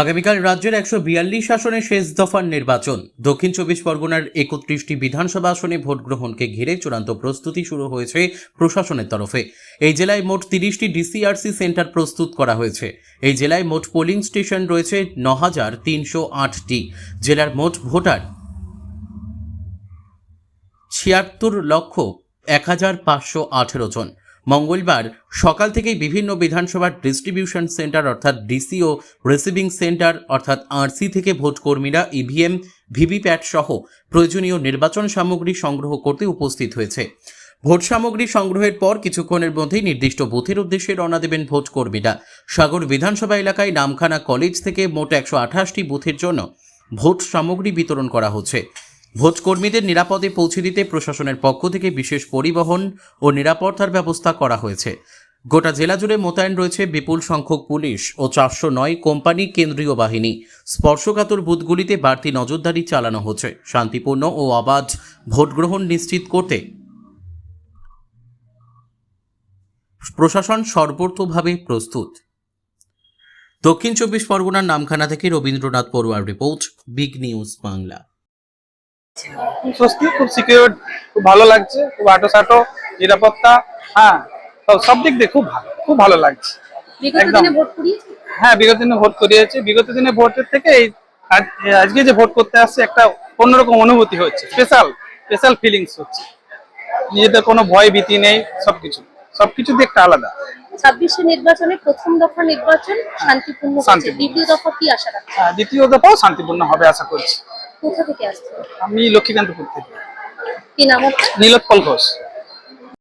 আগামীকাল রাজ্যের 142 আসনের শেষ দফার নির্বাচন। দক্ষিণ 24 পরগনার 31টি বিধানসভা আসনে ভোট গ্রহণকে ঘিরে চূড়ান্ত প্রস্তুতি শুরু হয়েছে প্রশাসনের তরফে। এই জেলায় মোট 30টি ডিসিআরসি সেন্টার প্রস্তুত করা হয়েছে। এই জেলায় মোট পোলিং স্টেশন রয়েছে 9308টি। জেলার মোট ভোটার 76,01,518 জন। মঙ্গলবার সকাল থেকেই বিভিন্ন বিধানসভার ডিস্ট্রিবিউশন সেন্টার অর্থাৎ ডিসি ও রিসিভিং সেন্টার অর্থাৎ আরসি থেকে ভোটকর্মীরা ইভিএম, ভিভিপ্যাট সহ প্রয়োজনীয় নির্বাচন সামগ্রী সংগ্রহ করতে উপস্থিত হয়েছে। ভোট সামগ্রী সংগ্রহের পর কিছুক্ষণের মধ্যেই নির্দিষ্ট বুথের উদ্দেশ্যে রওনা দেবেন ভোটকর্মীরা। সাগর বিধানসভা এলাকায় নামখানা কলেজ থেকে মোট 128টি বুথের জন্য ভোট সামগ্রী বিতরণ করা হচ্ছে। ভোটকর্মীদের নিরাপদে পৌঁছে দিতে প্রশাসনের পক্ষ থেকে বিশেষ পরিবহন ও নিরাপত্তার ব্যবস্থা করা হয়েছে। গোটা জেলা জুড়ে মোতায়েন রয়েছে বিপুল সংখ্যক পুলিশ ও 409 কোম্পানি কেন্দ্রীয় বাহিনী। স্পর্শকাতর বুথগুলিতে বাড়তি নজরদারি চালানো হচ্ছে। শান্তিপূর্ণ ও অবাধ ভোটগ্রহণ নিশ্চিত করতে প্রশাসন সর্বোত্তভাবে প্রস্তুত। দক্ষিণ 24 পরগনার নামখানা থেকে রবীন্দ্রনাথ পড়ুয়ার রিপোর্ট, বিগ নিউজ বাংলা। স্বস্তি, খুব সিকিউর, খুব ভালো লাগছে, খুব আটো নিরাপত্তা, হ্যাঁ সব দিক দিয়ে খুব ভালো লাগছে। হ্যাঁ, বিগত দিনে ভোট করিয়েছে। বিগত দিনে ভোটের থেকে এই আজকে যে ভোট করতে আসছে একটা অন্যরকম অনুভূতি হচ্ছে, স্পেশাল ফিলিংস হচ্ছে। নিজেদের কোনো ভয় ভীতি নেই, সবকিছু দিয়ে একটা আলাদা। 26 নির্বাচনে প্রথম দফা নির্বাচন শান্তিপূর্ণ হয়েছে, দ্বিতীয় দফা কি আশা রাখছেন? দ্বিতীয় দফাও শান্তিপূর্ণ হবে আশা করছি। কোথা থেকে আসছেন? আমি লক্ষ্মীকান্তপুর থেকে। কি নাম আপনার? নীলোৎপল ঘোষ।